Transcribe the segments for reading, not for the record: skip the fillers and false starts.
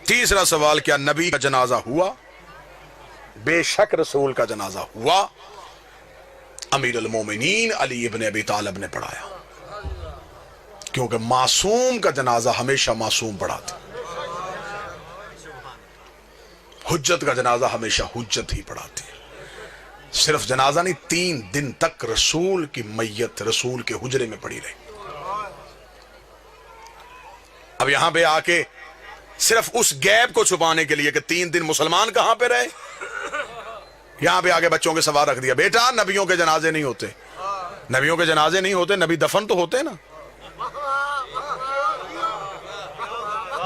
تیسرا سوال، کیا نبی کا جنازہ ہوا؟ بے شک رسول کا جنازہ ہوا، امیر المومنین علی ابن ابی طالب نے پڑھایا، کیونکہ معصوم کا جنازہ ہمیشہ معصوم پڑھاتے، حجت کا جنازہ ہمیشہ حجت ہی پڑھاتی ہے۔ صرف جنازہ نہیں، 3 دن تک رسول کی میت رسول کے حجرے میں پڑی رہی۔ اب یہاں پہ آ کے صرف اس گیپ کو چھپانے کے لیے کہ 3 دن مسلمان کہاں پہ رہے، یہاں پہ آگے بچوں کے سوال رکھ دیا، بیٹا نبیوں کے جنازے نہیں ہوتے، نبیوں کے جنازے نہیں ہوتے، نبی دفن تو ہوتے نا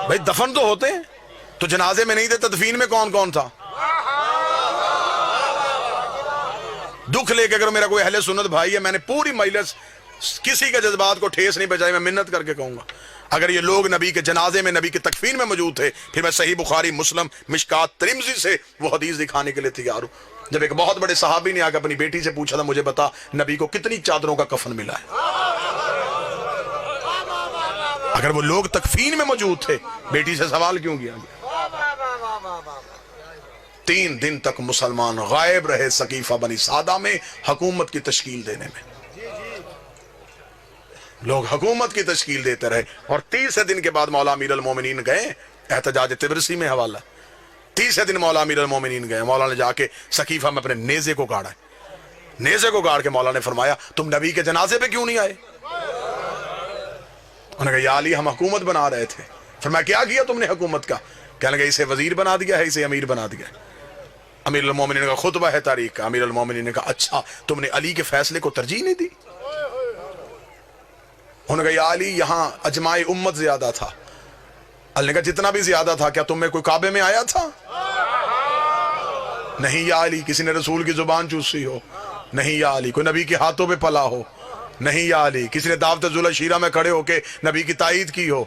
بھائی، دفن تو ہوتے ہیں، تو جنازے میں نہیں تھے، تدفین میں کون کون تھا؟ دکھ لے کے اگر میرا کوئی اہل سنت بھائی ہے، میں نے پوری مجلس کسی کے جذبات کو ٹھیس نہیں پہنچائی، میں منت کر کے کہوں گا اگر یہ لوگ نبی کے جنازے میں نبی کے تکفین میں موجود تھے، پھر میں صحیح بخاری مسلم مشکات ترمذی سے وہ حدیث دکھانے کے لیے تیار ہوں۔ جب ایک بہت بڑے صحابی نے آ کے اپنی بیٹی سے پوچھا تھا، مجھے بتا نبی کو کتنی چادروں کا کفن ملا ہے؟ اگر وہ لوگ تکفین میں موجود تھے، بیٹی سے سوال کیوں کیا گیا؟ 3 دن تک مسلمان غائب رہے سقیفہ بنی سعدہ میں حکومت کی تشکیل دینے میں، لوگ حکومت کی تشکیل دیتے رہے، اور 30 دن کے بعد مولا امیر المومنین گئے، احتجاج تبرسی میں حوالہ، 30 دن مولا امیر المومنین گئے، مولا نے جا کے سقیفہ میں اپنے نیزے کو گاڑا ہے، نیزے کو گاڑ کے مولا نے فرمایا تم نبی کے جنازے پہ کیوں نہیں آئے؟ انہوں نے کہا یا علی ہم حکومت بنا رہے تھے۔ فرمایا کیا کیا تم نے حکومت کا؟ کہنے لگا اسے وزیر بنا دیا ہے، اسے امیر بنا دیا ہے۔ امیر المومنین کا خطبہ ہے تاریخ کا، امیر المومنین نے کہا اچھا تم نے علی کے فیصلے کو ترجیح نہیں دی؟ انہوں نے کہا یا علی یہاں اجماع امت زیادہ تھا۔ علی نے کہا جتنا بھی زیادہ تھا کیا تم میں کوئی کعبے میں آیا تھا؟ نہیں یا علی کسی نے رسول کی زبان چوسی ہو، نہیں یا علی کوئی نبی کے ہاتھوں پہ پلا ہو، نہیں یا علی کسی نے دعوت ذوالعشیرہ میں کھڑے ہو کے نبی کی تائید کی ہو،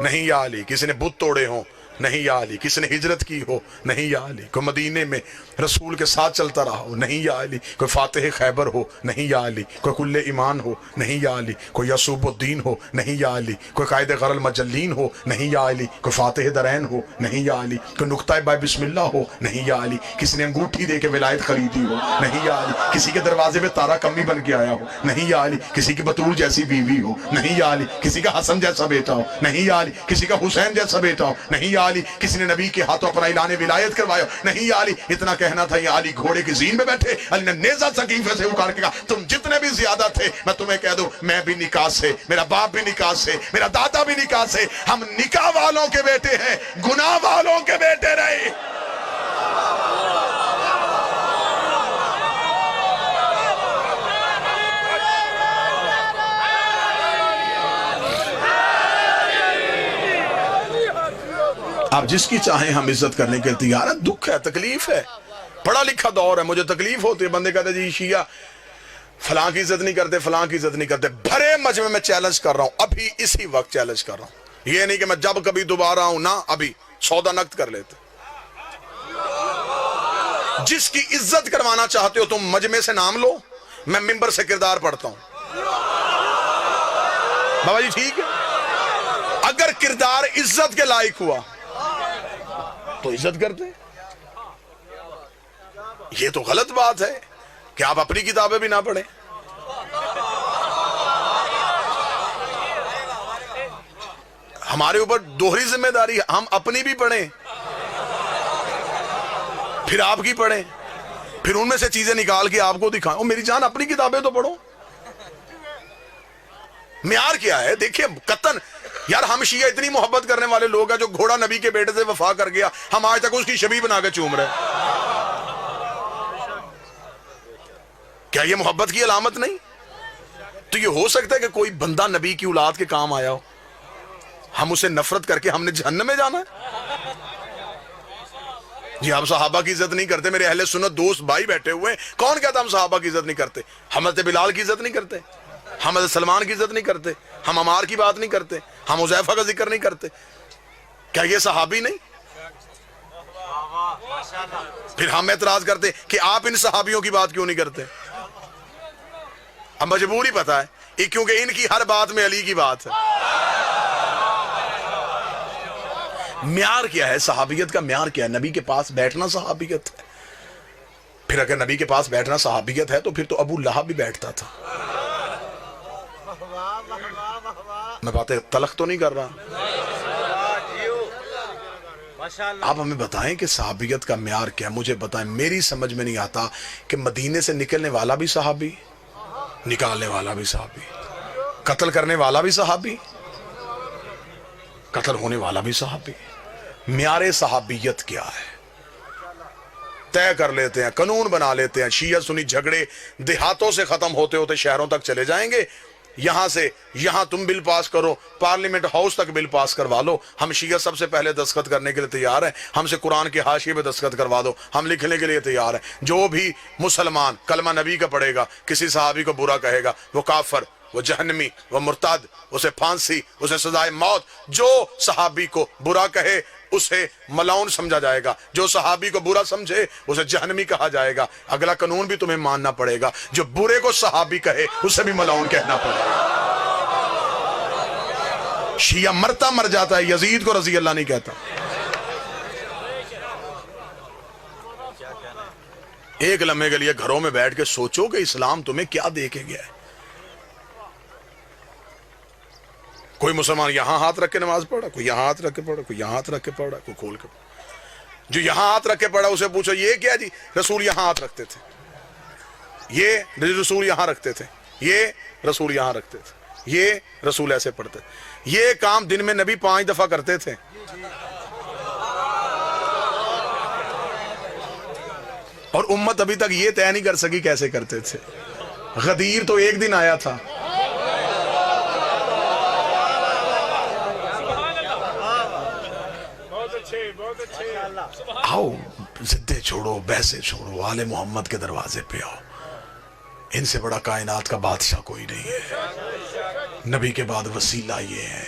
نہیں یا علی کسی نے بت توڑے ہوں، نہیں یا علی کسی نے ہجرت کی ہو، نہیں یا علی کوئی مدینے میں رسول کے ساتھ چلتا رہا ہو، نہیں یا علی کوئی فاتح خیبر ہو، نہیں یا علی کوئی کل ایمان ہو، نہیں یا علی کوئی یعصوب الدین ہو، نہیں یا علی کوئی قائد غر المجلین ہو، نہیں یا علی کوئی فاتح درین ہو، نہیں یا علی کوئی نقطہ بائے بسم اللہ ہو، نہیں یا علی کسی نے انگوٹھی دے کے ولایت خریدی ہو، نہیں یا علی کسی کے دروازے پہ تارا کمی بن کے آیا ہو، نہیں یا علی کسی کی بطول جیسی بیوی ہو، نہیں یا علی کسی کا حسن جیسا بیٹا ہو، نہیں یا علی کسی کا حسین جیسا بیٹا ہو، نہیں یا علی کسی نے نبی کے ہاتھوں اپنا اعلان ولایت کروایا، نہیں یا علی اتنا کہنا تھا یا علی گھوڑے کی زین میں بیٹھے، علی نے نیزہ سقیفے سے اکھاڑ کے کہا تم جتنے بھی زیادہ تھے میں تمہیں کہہ دوں میں بھی نکاح سے، میرا باپ بھی نکاح سے، میرا دادا بھی نکاح سے، ہم نکاح والوں کے بیٹے ہیں، گناہ والوں کے بیٹے رہے۔ آپ جس کی چاہیں ہم عزت کرنے کے تیار ہیں، دکھ ہے، تکلیف ہے، پڑھا لکھا دور ہے، مجھے تکلیف ہوتی ہے، بندے کہتے جی شیعہ فلاں کی عزت نہیں کرتے، فلاں کی عزت نہیں کرتے، بھرے مجمع میں چیلنج کر رہا ہوں، ابھی اسی وقت چیلنج کر رہا ہوں، یہ نہیں کہ میں جب کبھی دوبارہ ہوں، نہ ابھی سودا نقد کر لیتے۔ جس کی عزت کروانا چاہتے ہو تم مجمع سے نام لو، میں منبر سے کردار پڑھتا ہوں۔ بابا جی ٹھیک ہے، اگر کردار عزت کے لائق ہوا تو عزت کرتے، یہ تو غلط بات ہے کہ آپ اپنی کتابیں بھی نہ پڑھیں۔ ہمارے اوپر دوہری ذمہ داری، ہم اپنی بھی پڑھیں پھر آپ کی پڑھیں، پھر ان میں سے چیزیں نکال کے آپ کو دکھائیں۔ میری جان اپنی کتابیں تو پڑھو، معیار کیا ہے؟ دیکھیں قطن یار ہم شیعہ اتنی محبت کرنے والے لوگ ہیں، جو گھوڑا نبی کے بیٹے سے وفا کر گیا ہم آج تک اس کی شبیہ بنا کے چوم رہے، کیا یہ محبت کی علامت نہیں؟ تو یہ ہو سکتا ہے کہ کوئی بندہ نبی کی اولاد کے کام آیا ہو، ہم اسے نفرت کر کے ہم نے جہنم میں جانا ہے؟ جی ہم صحابہ کی عزت نہیں کرتے، میرے اہل سنت دوست بھائی بیٹھے ہوئے ہیں، کون کہتا ہم صحابہ کی عزت نہیں کرتے؟ حضرت بلال کی عزت نہیں کرتے، ہم حضرت سلمان کی عزت نہیں کرتے، ہم عمار کی بات نہیں کرتے، ہم حذیفہ کا ذکر نہیں کرتے، کیا یہ صحابی نہیں؟ پھر ہم اعتراض کرتے کہ آپ ان صحابیوں کی بات کیوں نہیں کرتے؟ اب مجبوری پتہ ہے کیونکہ ان کی ہر بات میں علی کی بات ہے۔ معیار کیا ہے صحابیت کا؟ معیار کیا ہے؟ نبی کے پاس بیٹھنا صحابیت ہے. پھر اگر نبی کے پاس بیٹھنا صحابیت ہے تو پھر تو ابو لہب بھی بیٹھتا تھا. میں باتیں تلخ تو نہیں کر رہا. آپ ہمیں بتائیں کہ صحابیت کا معیار کیا ہے. مجھے بتائیں، میری سمجھ میں نہیں آتا کہ مدینے سے نکلنے والا بھی صحابی، نکالنے والا بھی صحابی، قتل کرنے والا بھی صحابی، قتل ہونے والا بھی صحابی. معیار صحابیت کیا ہے؟ طے کر لیتے ہیں، قانون بنا لیتے ہیں. شیعہ سنی جھگڑے دیہاتوں سے ختم ہوتے ہوتے شہروں تک چلے جائیں گے. یہاں سے یہاں تم بل پاس کرو، پارلیمنٹ ہاؤس تک بل پاس کروا لو. ہم شیعہ سب سے پہلے دستخط کرنے کے لیے تیار ہیں. ہم سے قرآن کے حاشیے پہ دستخط کروا دو، ہم لکھنے کے لیے تیار ہیں. جو بھی مسلمان کلمہ نبی کا پڑھے گا، کسی صحابی کو برا کہے گا، وہ کافر، وہ جہنمی، وہ مرتد، اسے پھانسی، اسے سزائے موت. جو صحابی کو برا کہے اسے ملعون سمجھا جائے گا، جو صحابی کو برا سمجھے اسے جہنمی کہا جائے گا. اگلا قانون بھی تمہیں ماننا پڑے گا، جو برے کو صحابی کہے اسے بھی ملعون کہنا پڑے گا. شیعہ مرتا مر جاتا ہے، یزید کو رضی اللہ نہیں کہتا. ایک لمحے کے لیے گھروں میں بیٹھ کے سوچو کہ اسلام تمہیں کیا دے کے گیا ہے. کوئی مسلمان یہاں ہاتھ رکھ کے نماز پڑھا، کوئی یہاں ہاتھ رکھ کے پڑھا، کوئی یہاں ہاتھ رکھ کے پڑھا، کوئی کھول کے پڑھا. جو یہاں ہاتھ رکھ کے پڑھا اسے پوچھو یہ کیا جی؟ رسول یہاں ہاتھ رکھتے تھے، یہ رسول یہاں رکھتے تھے، یہ رسول یہاں رکھتے تھے، یہ رسول ایسے پڑھتے تھے. یہ کام دن میں نبی 5 دفعہ کرتے تھے. اور امت ابھی تک یہ طے نہیں کر سکی کیسے کرتے تھے. غدیر تو ایک دن آیا تھا، آؤ زدے چھوڑو، بحثیں چھوڑو، آل محمد کے دروازے پہ آؤ. ان سے بڑا کائنات کا بادشاہ کوئی نہیں ہے. نبی کے بعد وسیلہ یہ ہے،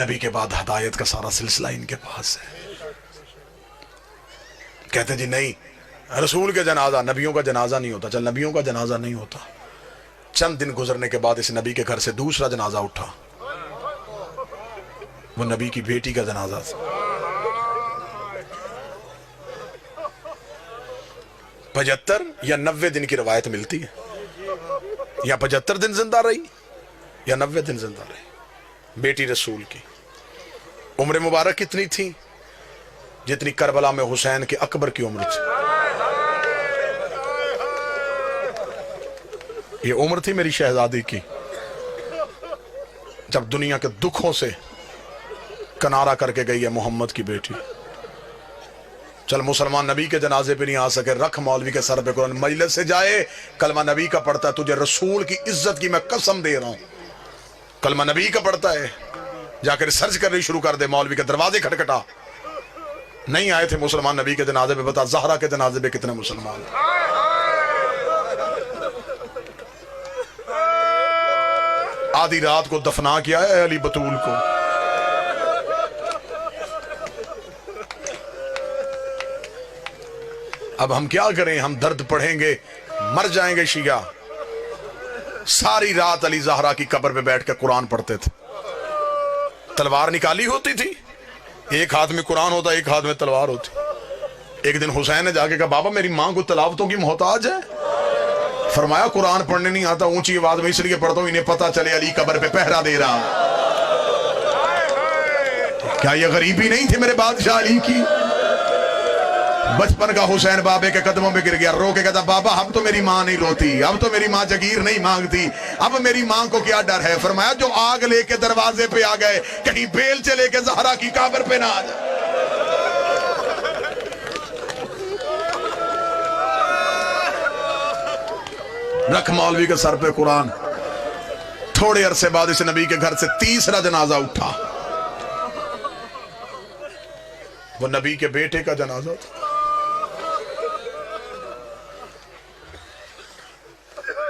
نبی کے بعد ہدایت کا سارا سلسلہ ان کے پاس ہے. کہتے جی نہیں، رسول کے جنازہ، نبیوں کا جنازہ نہیں ہوتا. چل نبیوں کا جنازہ نہیں ہوتا. چند دن گزرنے کے بعد اس نبی کے گھر سے دوسرا جنازہ اٹھا، وہ نبی کی بیٹی کا جنازہ تھا. 75 یا 90 دن کی روایت ملتی ہے، یا 75 دن زندہ رہی یا 90 دن زندہ رہی. بیٹی رسول کی عمر مبارک کتنی تھی؟ جتنی کربلا میں حسین کے اکبر کی عمر تھی. یہ عمر تھی میری شہزادی کی جب دنیا کے دکھوں سے کنارہ کر کے گئی ہے محمد کی بیٹی. چل مسلمان نبی کے جنازے پہ نہیں آ سکے، رکھ مولوی کے سر پہ قرآن، مجلس سے جائے کلمہ نبی کا پڑھتا ہے. تجھے رسول کی عزت کی میں قسم دے رہا ہوں، کلمہ نبی کا پڑھتا ہے. جا کر ریسرچ کرنی شروع کر دے. مولوی کے دروازے کھٹکھٹا. نہیں آئے تھے مسلمان نبی کے جنازے پہ، بتا زہرا کے جنازے پہ کتنے مسلمان. آدھی رات کو دفنا کیا ہے علی بطول کو. اب ہم کیا کریں؟ ہم درد پڑھیں گے، مر جائیں گے. شیعہ ساری رات علی زہرا کی قبر پہ بیٹھ کے قرآن پڑھتے تھے. تلوار نکالی ہوتی تھی، ایک ہاتھ میں قرآن ہوتا، ایک ہاتھ میں تلوار ہوتی. ایک دن حسین نے جا کے کہا بابا میری ماں کو تلاوتوں کی محتاج ہے. فرمایا قرآن پڑھنے نہیں آتا، اونچی آواز میں اس لیے پڑھتا ہوں انہیں پتہ چلے علی قبر پہ پہرا دے رہا. کیا یہ غریبی نہیں تھی میرے بادشاہ علی کی؟ بچپن کا حسین بابے کے قدموں پہ گر گیا، رو کے کہتا بابا اب تو میری ماں نہیں روتی، اب تو میری ماں جگیر نہیں مانگتی، اب میری ماں کو کیا ڈر ہے. فرمایا جو آگ لے کے دروازے پہ آ گئے، کہیں بیل چلے کے زہرا کی قبر پہ نہ آ جائے. رکھ مولوی کے سر پہ قرآن. تھوڑے عرصے بعد اس نبی کے گھر سے تیسرا جنازہ اٹھا، وہ نبی کے بیٹے کا جنازہ تھا.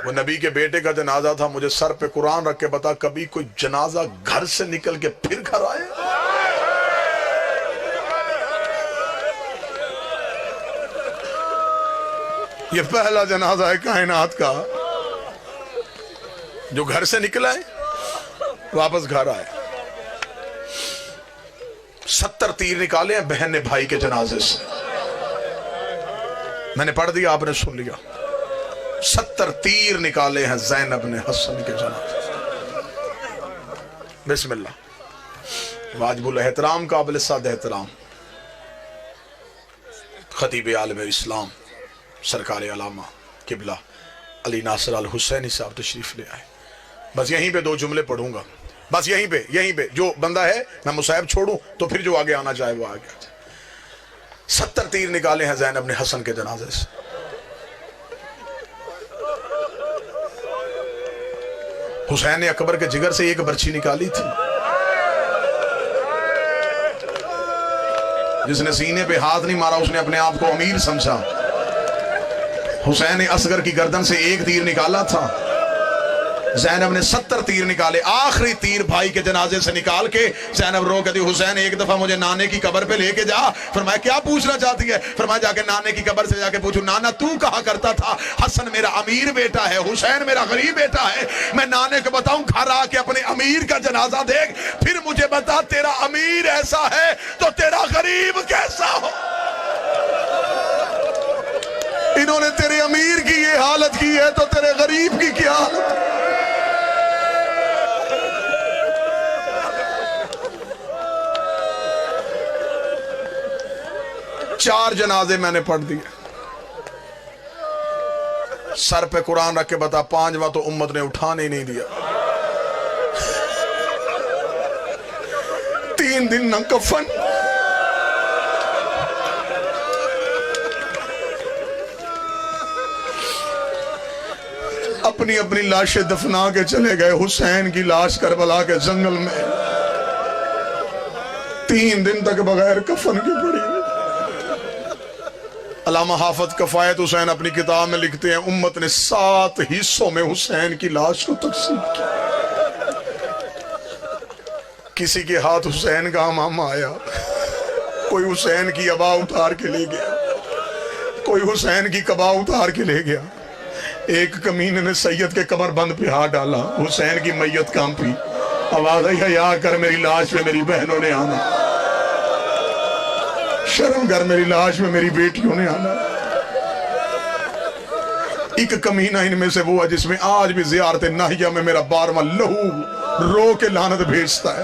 وہ نبی کے بیٹے کا جنازہ تھا. مجھے سر پہ قرآن رکھ کے بتا کبھی کوئی جنازہ گھر سے نکل کے پھر گھر آئے؟ یہ پہلا جنازہ ہے کائنات کا جو گھر سے نکلا ہے واپس گھر آئے. 70 تیر نکالے ہیں بہن نے بھائی کے جنازے سے. میں نے پڑھ دیا، آپ نے سن لیا. 70 تیر نکالے ہیں زینب نے حسن کے جنازے سے. بسم اللہ. واجب الاحترام قابل صد احترام خطیب عالم اسلام سرکار علامہ قبلہ علی ناصر الحسینی صاحب تشریف لے آئے. بس یہیں پہ 2 جملے پڑھوں گا، بس یہیں پہ جو بندہ ہے میں مصاحب چھوڑوں تو پھر جو آگے آنا چاہے وہ آگے آ جائے. 70 تیر نکالے ہیں زینب نے حسن کے جنازے سے. حسین نے اکبر کے جگر سے 1 برچھی نکالی تھی. جس نے سینے پہ ہاتھ نہیں مارا اس نے اپنے آپ کو امیر سمجھا. حسین نے اصغر کی گردن سے 1 تیر نکالا تھا. زینب نے 70 تیر نکالے. آخری تیر بھائی کے جنازے سے نکال کے زینب رو کہتی حسین ایک دفعہ مجھے نانے کی قبر پہ لے کے جا. فرمایا کیا پوچھنا چاہتی ہے؟ فرمایا جا کے نانے کی قبر سے جا کے پوچھو نانا تو کہا کرتا تھا حسن میرا امیر بیٹا ہے، حسین میرا غریب بیٹا ہے. میں نانے کو بتاؤں گھر آ کے اپنے امیر کا جنازہ دیکھ، پھر مجھے بتا تیرا امیر ایسا ہے تو تیرا غریب کیسا ہو. انہوں نے تیرے امیر کی یہ حالت کی ہے تو تیرے غریب کی کیا حالت. 4 جنازے میں نے پڑھ دیے. سر پہ قرآن رکھ کے بتا 5واں تو امت نے اٹھانے نہیں دیا. 3 دن نہ کفن، اپنی اپنی لاشیں دفنا کے چلے گئے. حسین کی لاش کربلا کے جنگل میں 3 دن تک بغیر کفن کی پڑی. علامہ حافظ کفایت حسین اپنی کتاب میں لکھتے ہیں امت نے 7 حصوں میں حسین کی لاش کو تقسیم کیا. کسی کے ہاتھ حسین کا امامہ آیا، کوئی حسین کی عبا اتار کے لے گیا، کوئی حسین کی قبا اتار کے لے گیا. ایک کمینے نے سید کے کمر بند پہ ہاتھ ڈالا، حسین کی میت کانپی. آواز آئی حیا کر میری لاش پہ میری بہنوں نے آنا، شرم کر میری لاش میں میری بیٹیوں نے آنا. ایک کمینہ ان میں سے وہ ہے جس میں آج بھی زیارت ناہیہ میں میرا 12واں لہو رو کے لعنت بھیجتا ہے.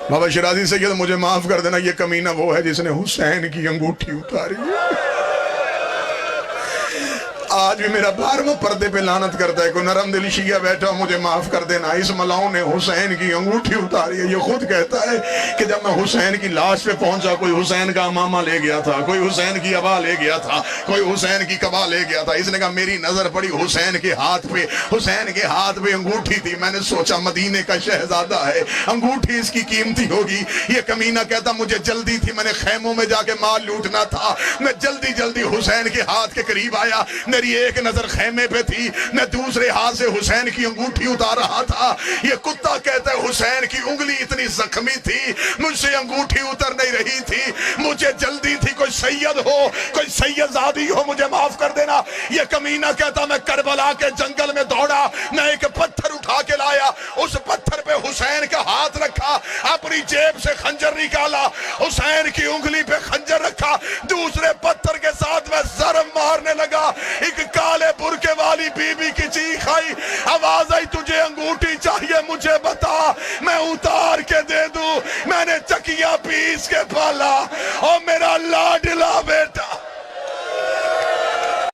بابا شرازی سید مجھے معاف کر دینا، یہ کمینہ وہ ہے جس نے حسین کی انگوٹھی اتاری. آج بھی میرا 12واں پردے پہ لعنت کرتا ہے. کوئی نرم دل شیعہ بیٹھا مجھے معاف کر دینا، اس ملاؤں نے حسین کی انگوٹھی اتاری ہے. یہ خود کہتا ہے کہ جب میں حسین کی لاش پہ پہنچا کوئی حسین کا امامہ لے گیا تھا، کوئی حسین کی عبا لے گیا تھا، کوئی حسین کی قبا لے گیا تھا. اس نے کہا میری نظر پڑی حسین کے ہاتھ پہ، حسین کے ہاتھ پہ انگوٹھی تھی. میں نے سوچا مدینے کا شہزادہ ہے، انگوٹھی اس کی قیمتی ہوگی. یہ کمینہ کہتا مجھے جلدی تھی، میں نے خیموں میں جا کے مال لوٹنا تھا. میں جلدی جلدی حسین کے ہاتھ کے قریب آیا، میری ایک نظر خیمے پہ تھی، میں دوسرے ہاتھ سے حسین کی انگوٹھی اتار رہا تھا. یہ کتا کہتا ہے حسین کی انگلی اتنی زخمی تھی مجھ سے انگوٹھی اتر نہیں رہی تھی، مجھے جلدی تھی. کوئی سید ہو، کوئی سید زادی ہو مجھے معاف کر دینا. یہ کمینہ کہتا میں کربلا کے جنگل میں دوڑا، میں ایک پتھر اٹھا کے لایا، اس پتھر پہ حسین کا ہاتھ رکھا، اپنی جیب سے خنجر نکالا، حسین کی انگلی پہ خنجر رکھا، دوسرے پتھر کے ساتھ میں ضرب مارنے لگا. ایک کالے برکے والی بی بی کی چیخ آئی، آواز آئی تجھے انگوٹھی چاہیے مجھے بتا میں اتار کے دے دوں. میں نے چکیاں پیس کے پالا اور میرا لاڈ